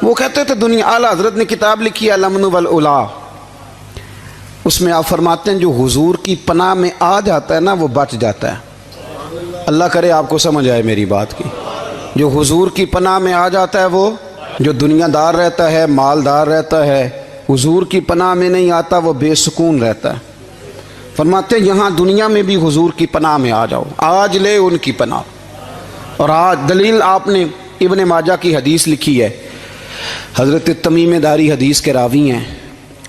وہ کہتے تھے دنیا، اعلیٰ حضرت نے کتاب لکھی ہے الامن والاولا، اس میں آپ فرماتے ہیں جو حضور کی پناہ میں آ جاتا ہے نا وہ بچ جاتا ہے۔ اللہ کرے آپ کو سمجھ آئے میری بات کی۔ جو حضور کی پناہ میں آ جاتا ہے، وہ جو دنیا دار رہتا ہے، مالدار رہتا ہے، حضور کی پناہ میں نہیں آتا وہ بے سکون رہتا ہے۔ فرماتے ہیں یہاں دنیا میں بھی حضور کی پناہ میں آ جاؤ، آج لے ان کی پناہ۔ اور آج دلیل آپ نے ابن ماجہ کی حدیث لکھی ہے، حضرت تمیم داری حدیث کے راوی ہیں،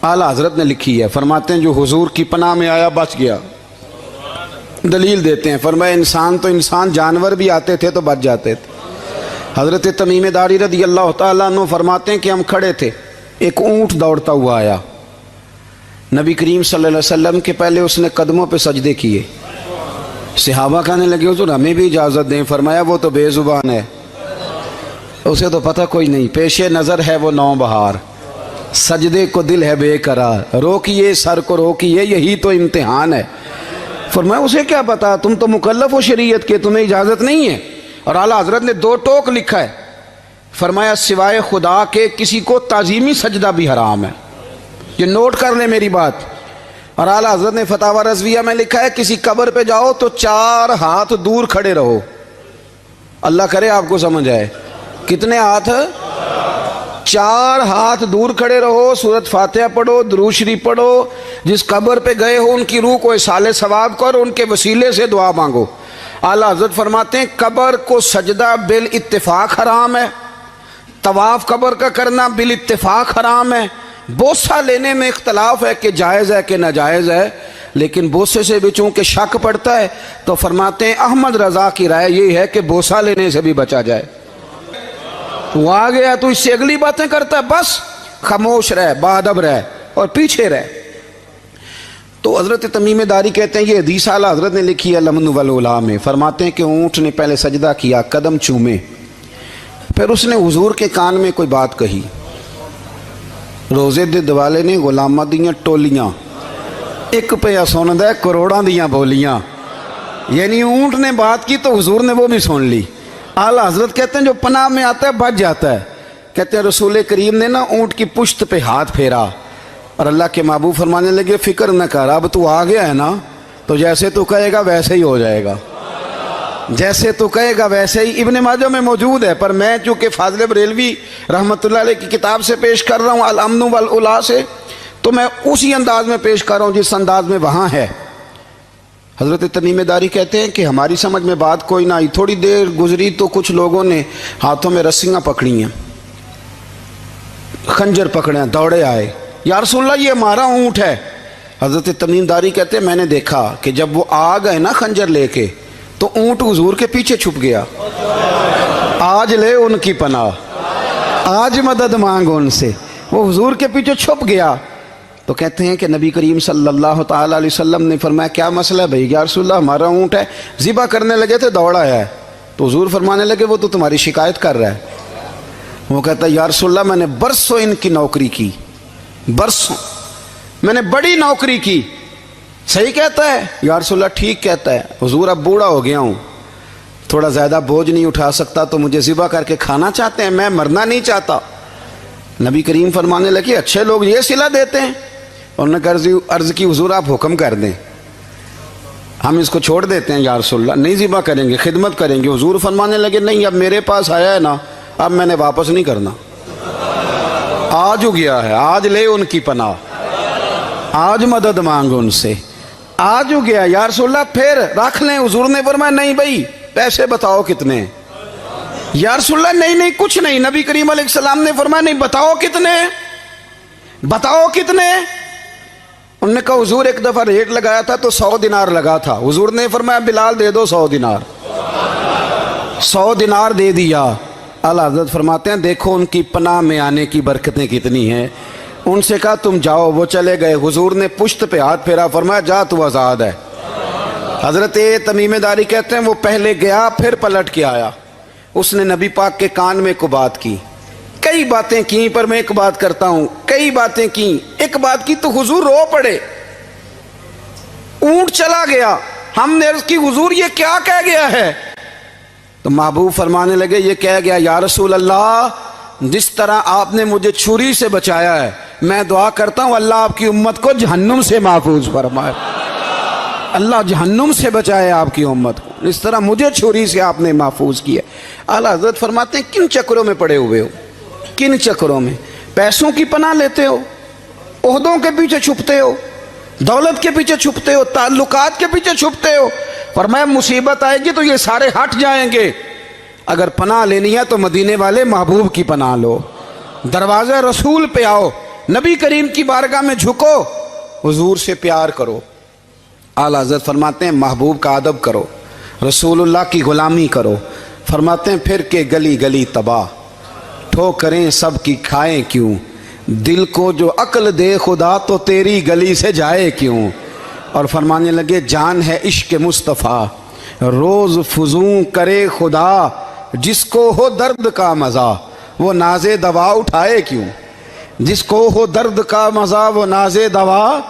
اعلیٰ حضرت نے لکھی ہے، فرماتے ہیں جو حضور کی پناہ میں آیا بچ گیا۔ دلیل دیتے ہیں، فرمایا انسان تو انسان، جانور بھی آتے تھے تو بچ جاتے تھے۔ حضرت تمیم داری رضی اللہ تعالیٰ عنہ فرماتے ہیں کہ ہم کھڑے تھے، ایک اونٹ دوڑتا ہوا آیا، نبی کریم صلی اللہ علیہ وسلم کے پہلے اس نے قدموں پہ سجدے کیے۔ صحابہ کہنے لگے حضور ہمیں بھی اجازت دیں، فرمایا وہ تو بے زبان ہے، اسے تو پتہ کوئی نہیں، پیش نظر ہے وہ نو بہار، سجدے کو دل ہے بے قرار، روکیے سر کو روکیے یہی تو امتحان ہے۔ فرمایا اسے کیا پتا، تم تو مکلف ہو شریعت کے، تمہیں اجازت نہیں ہے۔ اور اعلیٰ حضرت نے 2 ٹوک لکھا ہے، فرمایا سوائے خدا کے کسی کو تعظیمی سجدہ بھی حرام ہے۔ یہ نوٹ کر لیں میری بات۔ اور اعلیٰ حضرت نے فتاوی رضویہ میں لکھا ہے کسی قبر پہ جاؤ تو 4 ہاتھ دور کھڑے رہو۔ اللہ کرے آپ کو سمجھ آئے، کتنے ہاتھ؟ 4 ہاتھ دور کھڑے رہو، سورۃ فاتحہ پڑھو، درود شریف پڑھو، جس قبر پہ گئے ہو ان کی روح کو اصال ثواب کرو، ان کے وسیلے سے دعا مانگو۔ اعلیٰ حضرت فرماتے ہیں قبر کو سجدہ بالاتفاق حرام ہے، طواف قبر کا کرنا بالاتفاق حرام ہے، بوسہ لینے میں اختلاف ہے کہ جائز ہے کہ ناجائز ہے، لیکن بوسے سے بھی چونکہ شک پڑتا ہے تو فرماتے ہیں احمد رضا کی رائے یہ ہے کہ بوسہ لینے سے بھی بچا جائے۔ وہ آ گیا تو اس سے اگلی باتیں کرتا ہے، بس خاموش رہ، باادب رہ اور پیچھے رہ۔ تو حضرت تمیم داری کہتے ہیں یہ حدیث اعلیٰ حضرت نے لکھی ہے الامن والاولا میں، فرماتے ہیں کہ اونٹ نے پہلے سجدہ کیا، قدم چومے، پھر اس نے حضور کے کان میں کوئی بات کہی۔ روزے دے دوالے نے غلامہ دیاں ٹولیاں، ایک پہ سن دے کروڑاں دیاں بولیاں، یعنی اونٹ نے بات کی تو حضور نے وہ بھی سن لی۔ اعلیٰ حضرت کہتے ہیں جو پناہ میں آتا ہے بچ جاتا ہے۔ کہتے ہیں رسول کریم نے نا اونٹ کی پشت پہ ہاتھ پھیرا اور اللہ کے محبوب فرمانے لگے فکر نہ کر، اب تو آ گیا ہے نا تو جیسے تو کہے گا ویسے ہی ہو جائے گا، جیسے تو کہے گا ویسے ہی۔ ابن ماجہ میں موجود ہے، پر میں چونکہ فاضل بریلوی رحمۃ اللہ علیہ کی کتاب سے پیش کر رہا ہوں الامن والاولا سے، تو میں اسی انداز میں پیش کر رہا ہوں جس انداز میں وہاں ہے۔ حضرت تمیم داری کہتے ہیں کہ ہماری سمجھ میں بات کوئی نہ آئی، تھوڑی دیر گزری تو کچھ لوگوں نے ہاتھوں میں رسیاں پکڑی ہیں، خنجر پکڑے ہیں، دوڑے آئے، یا رسول اللہ یہ ہمارا اونٹ ہے۔ حضرت تمیم داری کہتے ہیں میں نے دیکھا کہ جب وہ آ گئے نا خنجر لے کے تو اونٹ حضور کے پیچھے چھپ گیا۔ آج لے ان کی پناہ، آج مدد مانگ ان سے، وہ حضور کے پیچھے چھپ گیا۔ تو کہتے ہیں کہ نبی کریم صلی اللہ تعالیٰ علیہ وسلم نے فرمایا کیا مسئلہ ہے بھائی؟ یا رسول اللہ ہمارا اونٹ ہے، ذبح کرنے لگے تھے دوڑا ہے۔ تو حضور فرمانے لگے وہ تو تمہاری شکایت کر رہا ہے۔ وہ کہتا ہے یا رسول اللہ میں نے برسوں ان کی نوکری کی، برسوں میں نے بڑی نوکری کی۔ صحیح کہتا ہے یا رسول اللہ؟ ٹھیک کہتا ہے حضور، اب بوڑھا ہو گیا ہوں، تھوڑا زیادہ بوجھ نہیں اٹھا سکتا، تو مجھے ذبح کر کے کھانا چاہتے ہیں، میں مرنا نہیں چاہتا۔ نبی کریم فرمانے لگے اچھے لوگ یہ صلہ دیتے ہیں؟ انہوں نے عرض کی حضور آپ حکم کر دیں، ہم اس کو چھوڑ دیتے ہیں یا رسول اللہ، نہیں ذبح کریں گے، خدمت کریں گے۔ حضور فرمانے لگے نہیں، اب میرے پاس آیا ہے نا، اب میں نے واپس نہیں کرنا، آج ہو گیا ہے، آج لے ان کی پناہ، آج مدد مانگ ان سے، آج ہو گیا یا رسول اللہ پھر رکھ لیں۔ حضور نے فرمایا نہیں بھائی پیسے بتاؤ کتنے؟ یا رسول اللہ نہیں کچھ نہیں۔ نبی کریم علیہ السلام نے فرمایا نہیں بتاؤ کتنے، بتاؤ کتنے؟ انہوں نے کہا حضور ایک دفعہ ریٹ لگایا تھا تو 100 دینار لگا تھا۔ حضور نے فرمایا بلال دے دو 100 دینار، 100 دینار دے دیا۔ اعلیٰ حضرت فرماتے ہیں دیکھو ان کی پناہ میں آنے کی برکتیں کتنی ہیں۔ ان سے کہا تم جاؤ، وہ چلے گئے۔ حضور نے پشت پہ ہاتھ پھیرا، فرمایا جا تو آزاد ہے۔ حضرت تمیم داری کہتے ہیں وہ پہلے گیا پھر پلٹ کے آیا، اس نے نبی پاک کے کان میں کو بات کی، کئی باتیں کی، پر میں ایک بات کرتا ہوں، کئی باتیں کی، ایک بات کی تو حضور رو پڑے۔ اونٹ چلا گیا، ہم نے عرض کی حضور یہ کیا کہہ گیا ہے؟ تو محبوب فرمانے لگے یہ کہہ گیا یا رسول اللہ جس طرح آپ نے مجھے چھری سے بچایا ہے میں دعا کرتا ہوں اللہ آپ کی امت کو جہنم سے محفوظ فرمائے، اللہ جہنم سے بچائے آپ کی امت کو، اس طرح مجھے چھری سے آپ نے محفوظ کیا۔ اعلیٰ حضرت فرماتے ہیں کن چکروں میں پڑے ہوئے ہو، کن چکروں میں؟ پیسوں کی پناہ لیتے ہو، عہدوں کے پیچھے چھپتے ہو، دولت کے پیچھے چھپتے ہو، تعلقات کے پیچھے چھپتے ہو، فرمایا مصیبت آئے گی تو یہ سارے ہٹ جائیں گے۔ اگر پناہ لینی ہے تو مدینے والے محبوب کی پناہ لو، دروازہ رسول پہ آؤ، نبی کریم کی بارگاہ میں جھکو، حضور سے پیار کرو۔ اعلیٰ حضرت فرماتے ہیں محبوب کا ادب کرو، رسول اللہ کی غلامی کرو۔ فرماتے ہیں پھر کہ گلی گلی تباہ، ٹھوکریں سب کی کھائیں کیوں، دل کو جو عقل دے خدا تو تیری گلی سے جائے کیوں۔ اور فرمانے لگے جان ہے عشق مصطفیٰ، روز فزوں کرے خدا، جس کو ہو درد کا مزہ وہ ناز دوا اٹھائے کیوں، جس کو ہو درد کا مزہ وہ ناز دوا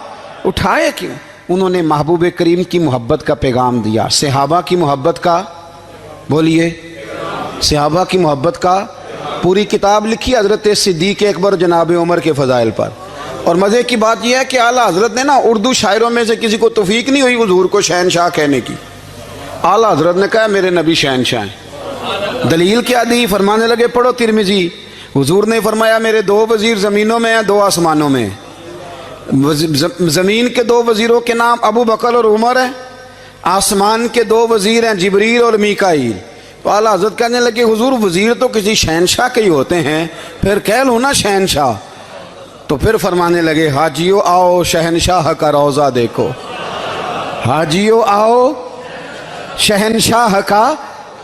اٹھائے کیوں۔ انہوں نے محبوب کریم کی محبت کا پیغام دیا، صحابہ کی محبت کا، بولیے، صحابہ کی محبت کا پوری کتاب لکھی حضرت صدیق اکبر جناب عمر کے فضائل پر۔ اور مزے کی بات یہ ہے کہ اعلیٰ حضرت نے نا اردو شاعروں میں سے کسی کو توفیق نہیں ہوئی حضور کو شہنشاہ کہنے کی، اعلیٰ حضرت نے کہا میرے نبی شہنشاہ ہیں۔ دلیل کیا دی؟ فرمانے لگے پڑھو ترمذی، حضور نے فرمایا میرے دو وزیر زمینوں میں ہیں، دو آسمانوں میں۔ زمین کے دو وزیروں کے نام ابو بکر اور عمر ہیں، آسمان کے دو وزیر ہیں جبریل اور میکائیل۔ تو اعلیٰ حضرت کہنے لگے حضور وزیر تو کسی شہنشاہ کے ہی ہوتے ہیں، پھر کہہ لو نا شہنشاہ۔ تو پھر فرمانے لگے حاجیو آؤ شہنشاہ کا روضہ دیکھو، حاجیو آؤ شہنشاہ کا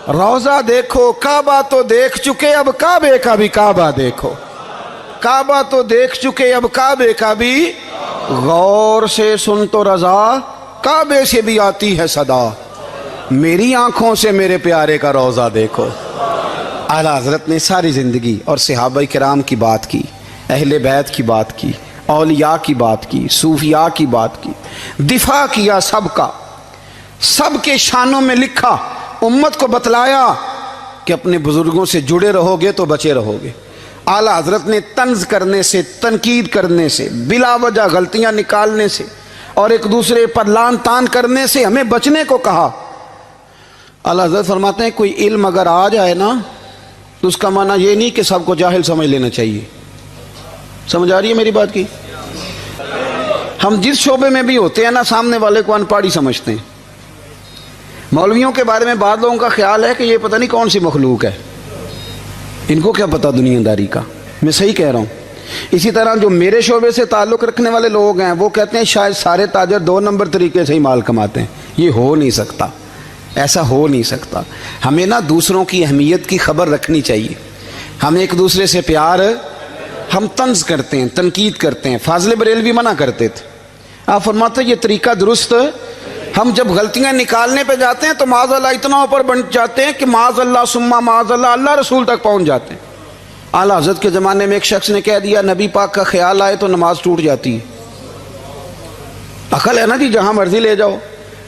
روضہ دیکھو، کعبہ تو دیکھ چکے اب کعبے کا بھی کعبہ دیکھو، کعبہ تو دیکھ چکے اب کعبے کا بھی، غور سے سن تو رضا کعبے سے بھی آتی ہے صدا، میری آنکھوں سے میرے پیارے کا روضہ دیکھو۔ اعلیٰ حضرت نے ساری زندگی اور صحابہ کرام کی بات کی، اہل بیت کی بات کی، اولیاء کی بات کی، صوفیاء کی بات کی، دفاع کیا سب کا، سب کے شانوں میں لکھا، امت کو بتلایا کہ اپنے بزرگوں سے جڑے رہو گے تو بچے رہو گے۔ اعلیٰ حضرت نے طنز کرنے سے، تنقید کرنے سے، بلا وجہ غلطیاں نکالنے سے اور ایک دوسرے پر لان تان کرنے سے ہمیں بچنے کو کہا۔ اعلیٰ حضرت فرماتے ہیں کوئی علم اگر آ جائے نا تو اس کا معنی یہ نہیں کہ سب کو جاہل سمجھ لینا چاہیے۔ سمجھ آ رہی ہے میری بات کی؟ ہم جس شعبے میں بھی ہوتے ہیں نا سامنے والے کو ان پڑھ ہی سمجھتے ہیں۔ مولویوں کے بارے میں بعض لوگوں کا خیال ہے کہ یہ پتہ نہیں کون سی مخلوق ہے، ان کو کیا پتہ دنیا داری کا۔ میں صحیح کہہ رہا ہوں۔ اسی طرح جو میرے شعبے سے تعلق رکھنے والے لوگ ہیں وہ کہتے ہیں شاید سارے تاجر دو نمبر طریقے سے ہی مال کماتے ہیں۔ یہ ہو نہیں سکتا، ایسا ہو نہیں سکتا۔ ہمیں نا دوسروں کی اہمیت کی خبر رکھنی چاہیے، ہم ایک دوسرے سے پیار، ہم طنز کرتے ہیں، تنقید کرتے ہیں۔ فاضل بریلوی منع کرتے تھے، آپ فرماتے ہیں یہ طریقہ درست، ہم جب غلطیاں نکالنے پہ جاتے ہیں تو معاذ اللہ اتنا اوپر بن جاتے ہیں کہ معاذ اللہ ثم معاذ اللہ اللہ رسول تک پہنچ جاتے ہیں۔ اعلیٰ حضرت کے زمانے میں ایک شخص نے کہہ دیا نبی پاک کا خیال آئے تو نماز ٹوٹ جاتی ہے۔ عقل ہے نا جی، جہاں مرضی لے جاؤ۔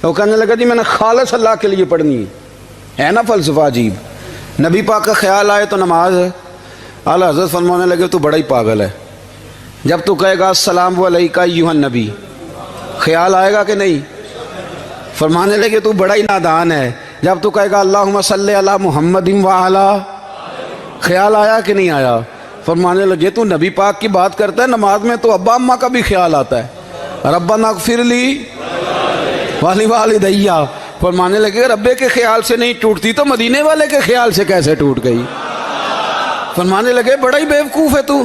وہ کہنے لگا جی میں نے خالص اللہ کے لیے پڑھنی ہے نا فلسفہ عجیب، نبی پاک کا خیال آئے تو نماز ہے۔ اعلیٰ حضرت فرمانے لگے تو بڑا ہی پاگل ہے، جب تو کہے گا السلام علیکہ ایھا النبی خیال آئے گا کہ نہیں؟ فرمانے لگے تو بڑا ہی نادان ہے، جب تو کہے گا اللہم صلی علی محمد وعلی خیال آیا کہ نہیں آیا؟ فرمانے لگے تو نبی پاک کی بات کرتا ہے، نماز میں تو ابا اماں کا بھی خیال آتا ہے، ربنا اغفر لی والی والدیہ۔ فرمانے لگے ربے کے خیال سے نہیں ٹوٹتی تو مدینے والے کے خیال سے کیسے ٹوٹ گئی؟ فرمانے لگے بڑا ہی بیوقوف ہے تو۔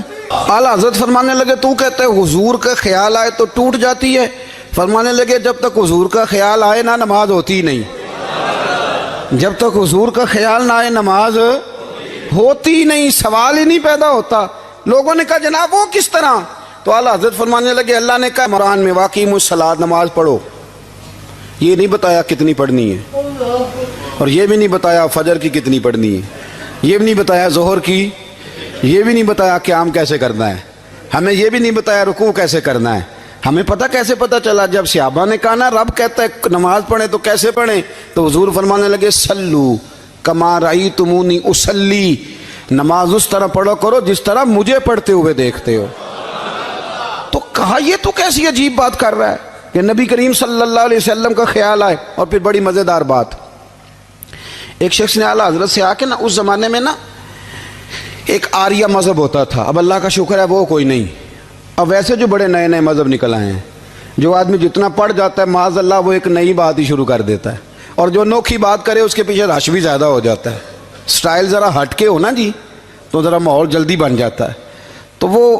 اعلیٰ حضرت فرمانے لگے تو کہتے ہیں حضور کا خیال آئے تو ٹوٹ جاتی ہے؟ فرمانے لگے جب تک حضور کا خیال آئے نہ نماز ہوتی ہی نہیں، جب تک حضور کا خیال نہ آئے نماز ہوتی ہی نہیں، سوال ہی نہیں پیدا ہوتا۔ لوگوں نے کہا جناب وہ کس طرح؟ تو اعلیٰ حضرت فرمانے لگے اللہ نے کہا قرآن میں واقعی الصلاۃ نماز پڑھو، یہ نہیں بتایا کتنی پڑھنی ہے، اور یہ بھی نہیں بتایا فجر کی کتنی پڑھنی ہے، یہ بھی نہیں بتایا ظہر کی، یہ بھی نہیں بتایا قیام کیسے کرنا ہے، ہمیں یہ بھی نہیں بتایا رکوع کیسے کرنا ہے۔ ہمیں پتہ کیسے پتہ چلا؟ جب صحابہ نے کہا نا رب کہتا ہے نماز پڑھیں تو کیسے پڑھیں، تو حضور فرمانے لگے سلو کما رأیتمونی اصلی، نماز اس طرح پڑھو کرو جس طرح مجھے پڑھتے ہوئے دیکھتے ہو۔ تو کہا یہ تو کیسی عجیب بات کر رہا ہے کہ نبی کریم صلی اللہ علیہ وسلم کا خیال آئے۔ اور پھر بڑی مزیدار بات، ایک شخص نے اعلیٰ حضرت سے آ کے نا، اس زمانے میں نا ایک آریہ مذہب ہوتا تھا، اب اللہ کا شکر ہے وہ کوئی نہیں، اب ویسے جو بڑے نئے نئے مذہب نکل آئے ہیں، جو آدمی جتنا پڑھ جاتا ہے معاذ اللہ وہ ایک نئی بات ہی شروع کر دیتا ہے، اور جو انوکھی بات کرے اس کے پیچھے رش بھی زیادہ ہو جاتا ہے، سٹائل ذرا ہٹ کے ہو نا جی تو ذرا ماحول جلدی بن جاتا ہے۔ تو وہ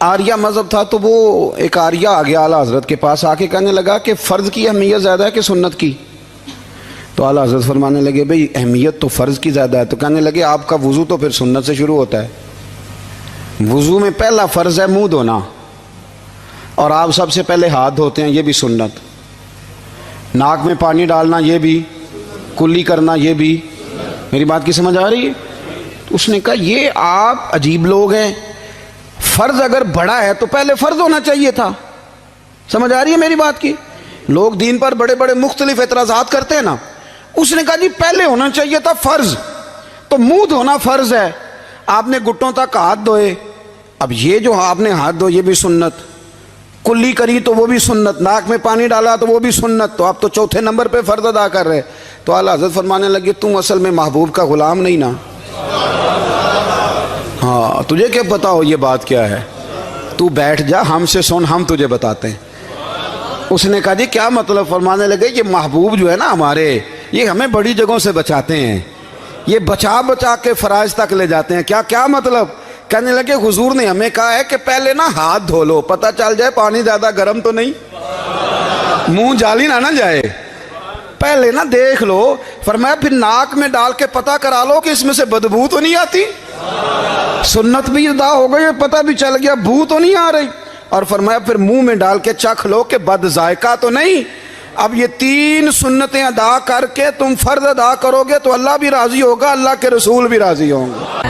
آریہ مذہب تھا، تو وہ ایک آریہ آ گیا اعلیٰ حضرت کے پاس، آ کے کہنے لگا کہ فرض کی اہمیت زیادہ ہے کہ سنت کی؟ تو اعلیٰ حضرت فرمانے لگے بھئی اہمیت تو فرض کی زیادہ ہے۔ تو کہنے لگے آپ کا وضو تو پھر سنت سے شروع ہوتا ہے، وضو میں پہلا فرض ہے منہ دھونا، اور آپ سب سے پہلے ہاتھ دھوتے ہیں، یہ بھی سنت، ناک میں پانی ڈالنا یہ بھی، کلی کرنا یہ بھی۔ میری بات کی سمجھ آ رہی ہے؟ اس نے کہا یہ آپ عجیب لوگ ہیں، فرض اگر بڑا ہے تو پہلے فرض ہونا چاہیے تھا۔ سمجھ آ رہی ہے میری بات کی؟ لوگ دین پر بڑے بڑے مختلف اعتراضات کرتے ہیں نا، اس نے کہا جی پہلے ہونا چاہیے تھا فرض، تو منہ دھونا فرض ہے، آپ نے گھٹنوں تک ہاتھ دھوئے، اب یہ جو آپ نے ہاتھ دھوئے یہ بھی سنت، کلی کری تو وہ بھی سنت، ناک میں پانی ڈالا تو وہ بھی سنت، تو آپ تو چوتھے نمبر پہ فرض ادا کر رہے۔ تو اعلیٰ حضرت فرمانے لگے تم اصل میں محبوب کا غلام نہیں نا، ہاں تجھے کیا پتا ہو یہ بات کیا ہے، تو بیٹھ جا ہم سے سن، ہم تجھے بتاتے ہیں۔ اس نے کہا جی کیا مطلب؟ فرمانے لگے یہ محبوب جو ہے نا ہمارے، یہ ہمیں بڑی جگہوں سے بچاتے ہیں، یہ بچا بچا کے فرائض تک لے جاتے ہیں۔ کیا مطلب؟ کہنے لگے حضور نے ہمیں کہا ہے کہ پہلے نا ہاتھ دھو لو، پتہ چل جائے پانی زیادہ گرم تو نہیں، منہ جالی نہ جائے، پہلے نا دیکھ لو۔ فرمایا پھر ناک میں ڈال کے پتہ کرا لو کہ اس میں سے بدبو تو نہیں آتی، سنت بھی ادا ہو گئی، پتہ بھی چل گیا بو تو نہیں آ رہی۔ اور فرمایا پھر منہ میں ڈال کے چکھ لو کہ بد ذائقہ تو نہیں۔ اب یہ 3 سنتیں ادا کر کے تم فرض ادا کرو گے تو اللہ بھی راضی ہوگا، اللہ کے رسول بھی راضی ہوں گے۔